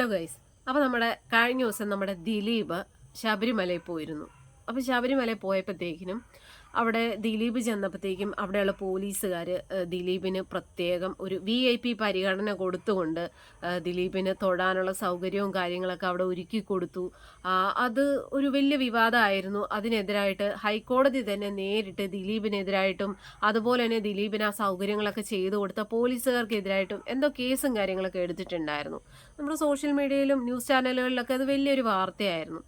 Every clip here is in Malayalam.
Hello guys. അപ്പോൾ നമ്മുടെ കഴിഞ്ഞ ദിവസം നമ്മുടെ ദിലീപ് ശബരിമലയിൽ പോയിരുന്നു. അപ്പോൾ ശബരിമലയിൽ പോയപ്പോഴത്തേക്കിനും അവിടെ ദിലീപ് ചെന്നപ്പോഴത്തേക്കും അവിടെയുള്ള പോലീസുകാർ ദിലീപിന് പ്രത്യേകം ഒരു VIP പരിഗണന കൊടുത്തുകൊണ്ട് ദിലീപിന് തൊഴാനുള്ള സൗകര്യവും കാര്യങ്ങളൊക്കെ അവിടെ ഒരുക്കി കൊടുത്തു. അത് ഒരു വലിയ വിവാദമായിരുന്നു. അതിനെതിരായിട്ട് ഹൈക്കോടതി തന്നെ നേരിട്ട് ദിലീപിനെതിരായിട്ടും അതുപോലെ തന്നെ ദിലീപിന് ആ സൗകര്യങ്ങളൊക്കെ ചെയ്തു കൊടുത്ത പോലീസുകാർക്കെതിരായിട്ടും എന്തോ കേസും കാര്യങ്ങളൊക്കെ എടുത്തിട്ടുണ്ടായിരുന്നു. നമ്മുടെ സോഷ്യൽ മീഡിയയിലും ന്യൂസ് ചാനലുകളിലൊക്കെ അത് വലിയൊരു വാർത്തയായിരുന്നു.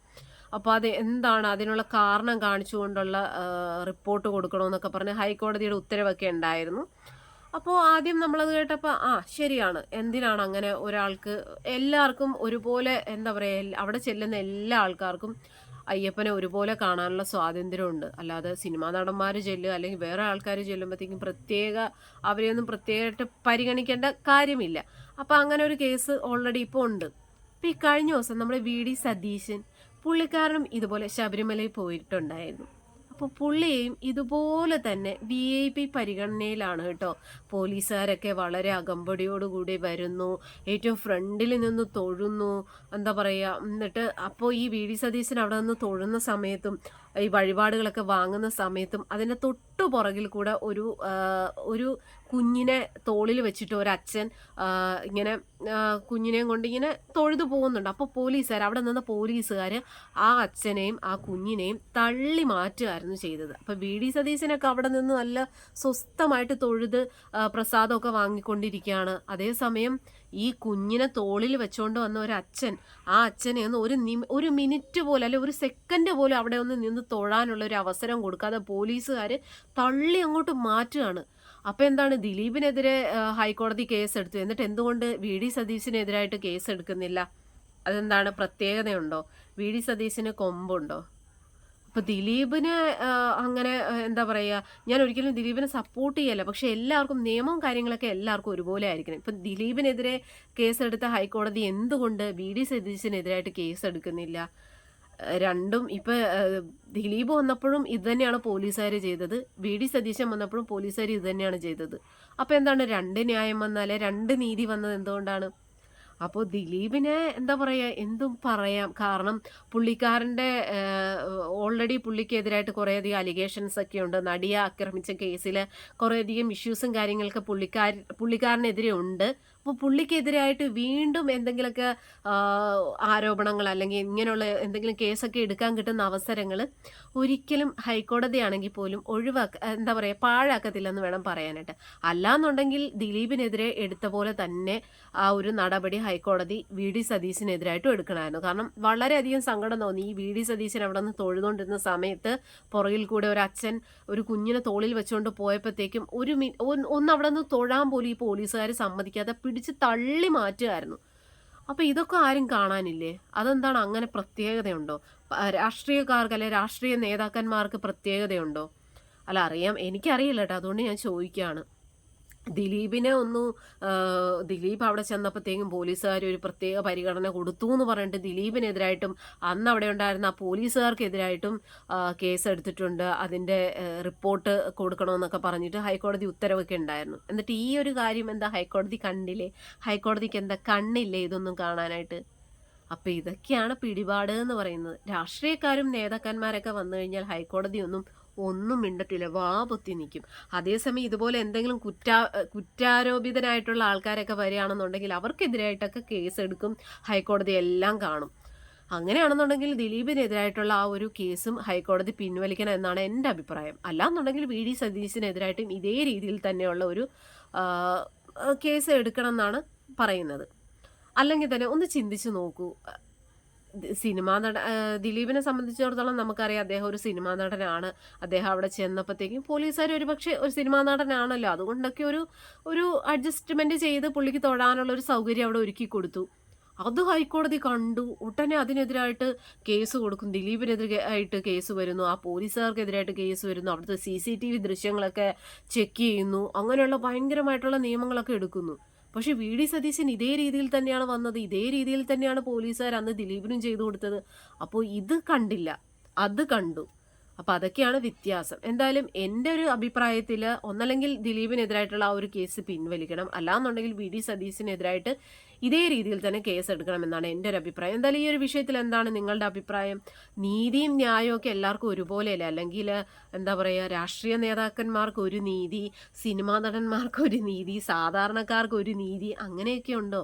അപ്പോൾ അത് എന്താണ് അതിനുള്ള കാരണം കാണിച്ചുകൊണ്ടുള്ള റിപ്പോർട്ട് കൊടുക്കണമെന്നൊക്കെ പറഞ്ഞ് ഹൈക്കോടതിയുടെ ഉത്തരവൊക്കെ ഉണ്ടായിരുന്നു. അപ്പോൾ ആദ്യം നമ്മളത് കേട്ടപ്പോൾ ശരിയാണ്, എന്തിനാണ് അങ്ങനെ ഒരാൾക്ക് എല്ലാവർക്കും ഒരുപോലെ എന്താ പറയുക, അവിടെ ചെല്ലുന്ന എല്ലാ ആൾക്കാർക്കും അയ്യപ്പനെ ഒരുപോലെ കാണാനുള്ള സ്വാതന്ത്ര്യമുണ്ട്. അല്ലാതെ സിനിമാ നടന്മാർ ചെല്ലുക അല്ലെങ്കിൽ വേറെ ആൾക്കാർ ചെല്ലുമ്പോഴത്തേക്കും അവരെയൊന്നും പ്രത്യേകമായിട്ട് പരിഗണിക്കേണ്ട കാര്യമില്ല. അപ്പോൾ അങ്ങനെ ഒരു കേസ് ഓൾറെഡി ഇപ്പോൾ ഉണ്ട്. അപ്പോൾ ഈ കഴിഞ്ഞ ദിവസം നമ്മുടെ VD സതീശൻ പുള്ളിക്കാരനും ഇതുപോലെ ശബരിമലയിൽ പോയിട്ടുണ്ടായിരുന്നു. അപ്പോൾ പുള്ളിയെയും ഇതുപോലെ തന്നെ VIP പരിഗണനയിലാണ് കേട്ടോ. പോലീസുകാരൊക്കെ വളരെ അകമ്പടിയോടുകൂടി വരുന്നു, ഏറ്റവും ഫ്രണ്ടിൽ നിന്ന് തൊഴുന്നു, എന്താ പറയുക. എന്നിട്ട് അപ്പോൾ ഈ VD സതീശൻ അവിടെ നിന്ന് തൊഴുന്ന സമയത്തും ഈ വഴിപാടുകളൊക്കെ വാങ്ങുന്ന സമയത്തും അതിൻ്റെ തൊട്ടു പുറകിൽ കൂടെ ഒരു കുഞ്ഞിനെ തോളിൽ വെച്ചിട്ട് ഒരച്ഛൻ ഇങ്ങനെ കുഞ്ഞിനെയും കൊണ്ട് ഇങ്ങനെ തൊഴുതു പോകുന്നുണ്ട്. അപ്പോൾ അവിടെ നിന്ന് പോലീസുകാർ ആ അച്ഛനെയും ആ കുഞ്ഞിനെയും തള്ളി മാറ്റുകയായിരുന്നു ചെയ്തത്. അപ്പോൾ VD സതീശനൊക്കെ അവിടെ നിന്ന് നല്ല സ്വസ്ഥമായിട്ട് തൊഴുത് പ്രസാദമൊക്കെ വാങ്ങിക്കൊണ്ടിരിക്കുകയാണ്. അതേസമയം ഈ കുഞ്ഞിനെ തോളിൽ വെച്ചുകൊണ്ട് വന്ന ആ അച്ഛനെ ഒന്ന് ഒരു മിനിറ്റ് പോലും അല്ലെ ഒരു സെക്കൻഡ് പോലും അവിടെ ഒന്ന് നിന്ന് തൊഴാനുള്ള ഒരു അവസരം കൊടുക്കാതെ പോലീസുകാർ തള്ളി അങ്ങോട്ട് മാറ്റുകയാണ്. അപ്പോൾ എന്താണ്, ദിലീപിനെതിരെ ഹൈക്കോടതി കേസെടുത്തു. എന്നിട്ട് എന്തുകൊണ്ട് VD സതീശനെതിരായിട്ട് കേസെടുക്കുന്നില്ല? അതെന്താണ്, പ്രത്യേകതയുണ്ടോ? VD സതീശന് കൊമ്പുണ്ടോ? അപ്പോൾ ദിലീപിന് അങ്ങനെ എന്താ പറയുക, ഞാൻ ഒരിക്കലും ദിലീപിനെ സപ്പോർട്ട് ചെയ്യല്ല. പക്ഷേ എല്ലാവർക്കും നിയമവും കാര്യങ്ങളൊക്കെ എല്ലാവർക്കും ഒരുപോലെ ആയിരിക്കണം. ഇപ്പം ദിലീപിനെതിരെ കേസെടുത്ത ഹൈക്കോടതി എന്തുകൊണ്ട് VD സതീശനെതിരായിട്ട് കേസെടുക്കുന്നില്ല? രണ്ടും ഇപ്പം ദിലീപ് വന്നപ്പോഴും ഇത് തന്നെയാണ് പോലീസുകാർ ചെയ്തത്, VD സതീശൻ വന്നപ്പോഴും പോലീസുകാർ ഇത് തന്നെയാണ് ചെയ്തത്. അപ്പോൾ എന്താണ്, രണ്ട് ന്യായം വന്നാലേ രണ്ട് നീതി വന്നത് എന്തുകൊണ്ടാണ്? അപ്പോൾ ദിലീപിനെ എന്താ പറയുക, എന്തും പറയാം. കാരണം പുള്ളിക്കാരൻ്റെ ഓൾറെഡി പുള്ളിക്കെതിരായിട്ട് കുറേയധികം അലിഗേഷൻസ് ഒക്കെ ഉണ്ട്. നടിയെ ആക്രമിച്ച കേസിൽ കുറേയധികം ഇഷ്യൂസും കാര്യങ്ങളൊക്കെ പുള്ളിക്കാരനെതിരെ ഉണ്ട്. അപ്പോൾ പുള്ളിക്കെതിരായിട്ട് വീണ്ടും എന്തെങ്കിലുമൊക്കെ ആരോപണങ്ങൾ അല്ലെങ്കിൽ ഇങ്ങനെയുള്ള എന്തെങ്കിലും കേസൊക്കെ എടുക്കാൻ കിട്ടുന്ന അവസരങ്ങൾ ഒരിക്കലും ഹൈക്കോടതിയാണെങ്കിൽ പോലും എന്താ പറയുക, പാഴാക്കത്തില്ലെന്ന് വേണം പറയാനായിട്ട്. അല്ലാന്നുണ്ടെങ്കിൽ ദിലീപിനെതിരെ എടുത്ത പോലെ തന്നെ ആ ഒരു നടപടി ഹൈക്കോടതി VD സതീശനെതിരായിട്ടും എടുക്കണമായിരുന്നു. കാരണം വളരെയധികം സങ്കടം തോന്നി. ഈ VD സതീശൻ അവിടെ നിന്ന് തൊഴുതുകൊണ്ടിരുന്ന സമയത്ത് പുറകിൽ കൂടെ ഒരു അച്ഛൻ ഒരു കുഞ്ഞിനെ തോളിൽ വെച്ചുകൊണ്ട് പോയപ്പോഴത്തേക്കും ഒന്ന് അവിടെ നിന്ന് തൊഴാൻ പോലും ഈ പോലീസുകാർ സമ്മതിക്കാതെ പിടിച്ച് തള്ളി മാറ്റുമായിരുന്നു. അപ്പോൾ ഇതൊക്കെ ആരും കാണാനില്ലേ? അതെന്താണ്, അങ്ങനെ പ്രത്യേകതയുണ്ടോ? രാഷ്ട്രീയക്കാർക്ക് അല്ലെ രാഷ്ട്രീയ നേതാക്കന്മാർക്ക് പ്രത്യേകതയുണ്ടോ? അല്ല, അറിയാം, എനിക്കറിയില്ല കേട്ടോ, അതുകൊണ്ട് ഞാൻ ചോദിക്കുകയാണ്. ദിലീപ് അവിടെ ചെന്നപ്പോഴത്തേക്കും പോലീസുകാർ ഒരു പ്രത്യേക പരിഗണന കൊടുത്തു എന്ന് പറഞ്ഞിട്ട് ദിലീപിനെതിരായിട്ടും അന്ന് അവിടെ ഉണ്ടായിരുന്ന ആ പോലീസുകാർക്കെതിരായിട്ടും കേസെടുത്തിട്ടുണ്ട്. അതിൻ്റെ റിപ്പോർട്ട് കൊടുക്കണമെന്നൊക്കെ പറഞ്ഞിട്ട് ഹൈക്കോടതി ഉത്തരവൊക്കെ ഉണ്ടായിരുന്നു. എന്നിട്ട് ഈ ഒരു കാര്യം എന്താ ഹൈക്കോടതി കണ്ടില്ലേ? ഹൈക്കോടതിക്ക് എന്താ കണ്ണില്ലേ ഇതൊന്നും കാണാനായിട്ട്? അപ്പം ഇതൊക്കെയാണ് പിടിപാട് എന്ന് പറയുന്നത്. രാഷ്ട്രീയക്കാരും നേതാക്കന്മാരൊക്കെ വന്നു കഴിഞ്ഞാൽ ഹൈക്കോടതി ഒന്നും മിണ്ടത്തില്ല, വാ പൊത്തി നിൽക്കും. അതേസമയം ഇതുപോലെ എന്തെങ്കിലും കുറ്റാരോപിതനായിട്ടുള്ള ആൾക്കാരൊക്കെ വരികയാണെന്നുണ്ടെങ്കിൽ അവർക്കെതിരായിട്ടൊക്കെ കേസെടുക്കും, ഹൈക്കോടതി എല്ലാം കാണും. അങ്ങനെയാണെന്നുണ്ടെങ്കിൽ ദിലീപിനെതിരായിട്ടുള്ള ആ ഒരു കേസും ഹൈക്കോടതി പിൻവലിക്കണം എന്നാണ് എൻ്റെ അഭിപ്രായം. അല്ലാന്നുണ്ടെങ്കിൽ VD സതീശനെതിരായിട്ടും ഇതേ രീതിയിൽ തന്നെയുള്ള ഒരു കേസ് എടുക്കണം എന്നാണ് പറയുന്നത്. അല്ലെങ്കിൽ തന്നെ ഒന്ന് ചിന്തിച്ച് നോക്കൂ. ദിലീപിനെ സംബന്ധിച്ചിടത്തോളം നമുക്കറിയാം, അദ്ദേഹം ഒരു സിനിമാ നടനാണ്. അദ്ദേഹം അവിടെ ചെന്നപ്പോഴത്തേക്കും പോലീസുകാർ ഒരുപക്ഷെ ഒരു സിനിമാ നടനാണല്ലോ, അതുകൊണ്ടൊക്കെ ഒരു അഡ്ജസ്റ്റ്മെൻറ്റ് ചെയ്ത് പുള്ളിക്ക് തൊഴാനുള്ള ഒരു സൗകര്യം അവിടെ ഒരുക്കി കൊടുത്തു. അത് ഹൈക്കോടതി കണ്ടു. ഉടനെ അതിനെതിരായിട്ട് കേസ് കൊടുക്കും. ദിലീപിനെതിരായിട്ട് കേസ് വരുന്നു, ആ പോലീസുകാർക്കെതിരായിട്ട് കേസ് വരുന്നു, അവിടുത്തെ CCTV ദൃശ്യങ്ങളൊക്കെ ചെക്ക് ചെയ്യുന്നു. അങ്ങനെയുള്ള ഭയങ്കരമായിട്ടുള്ള നിയമങ്ങളൊക്കെ എടുക്കുന്നു. പക്ഷെ VD സതീശൻ ഇതേ രീതിയിൽ തന്നെയാണ് വന്നത്, ഇതേ രീതിയിൽ തന്നെയാണ് പോലീസുകാർ അന്ന് ദിലീപിനും ചെയ്തു കൊടുത്തത്. അപ്പോൾ ഇത് കണ്ടില്ല, അത് കണ്ടു. അപ്പോൾ അതൊക്കെയാണ് വ്യത്യാസം. എന്തായാലും എൻ്റെ ഒരു അഭിപ്രായത്തിൽ ഒന്നല്ലെങ്കിൽ ദിലീപിനെതിരായിട്ടുള്ള ആ ഒരു കേസ് പിൻവലിക്കണം, അല്ലാന്നുണ്ടെങ്കിൽ വി.ഡി. സതീശനെതിരായിട്ട് ഇതേ രീതിയിൽ തന്നെ കേസ് എടുക്കണമെന്നാണ് എൻ്റെ ഒരു അഭിപ്രായം. എന്തായാലും ഈ ഒരു വിഷയത്തിൽ എന്താണ് നിങ്ങളുടെ അഭിപ്രായം? നീതിയും ന്യായവും ഒക്കെ എല്ലാവർക്കും ഒരുപോലെയല്ലേ? അല്ലെങ്കിൽ എന്താ പറയുക, രാഷ്ട്രീയ നേതാക്കന്മാർക്ക് ഒരു നീതി, സിനിമാ നടന്മാർക്ക് ഒരു നീതി, സാധാരണക്കാർക്ക് ഒരു നീതി, അങ്ങനെയൊക്കെ ഉണ്ടോ?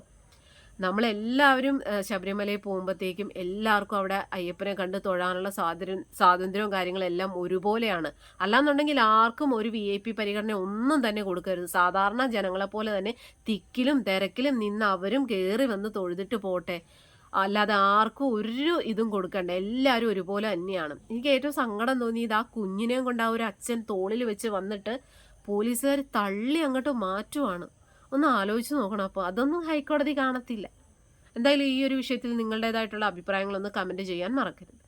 നമ്മളെല്ലാവരും ശബരിമലയിൽ പോകുമ്പോഴത്തേക്കും എല്ലാവർക്കും അവിടെ അയ്യപ്പനെ കണ്ട് തൊഴാനുള്ള സ്വാതന്ത്ര്യവും കാര്യങ്ങളെല്ലാം ഒരുപോലെയാണ്. അല്ലാന്നുണ്ടെങ്കിൽ ആർക്കും ഒരു VIP പരിഗണന ഒന്നും തന്നെ കൊടുക്കരുത്. സാധാരണ ജനങ്ങളെപ്പോലെ തന്നെ തിക്കിലും തിരക്കിലും നിന്ന് അവരും കയറി വന്ന് തൊഴുതിട്ട് പോട്ടെ. അല്ലാതെ ആർക്കും ഒരു ഇതും കൊടുക്കണ്ട. എല്ലാവരും ഒരുപോലെ തന്നെയാണ്. എനിക്ക് ഏറ്റവും സങ്കടം തോന്നിയത് ആ കുഞ്ഞിനെയും കൊണ്ട് ആ ഒരു അച്ഛൻ തോളിൽ വെച്ച് വന്നിട്ട് പോലീസുകാർ തള്ളി അങ്ങോട്ട് മാറ്റുവാണ്. ഒന്ന് ആലോചിച്ച് നോക്കണം. അപ്പോൾ അതൊന്നും ഹൈക്കോടതി കാണത്തില്ല. എന്തായാലും ഈ ഒരു വിഷയത്തിൽ നിങ്ങളുടേതായിട്ടുള്ള അഭിപ്രായങ്ങളൊന്ന് കമൻറ്റ് ചെയ്യാൻ മറക്കരുത്.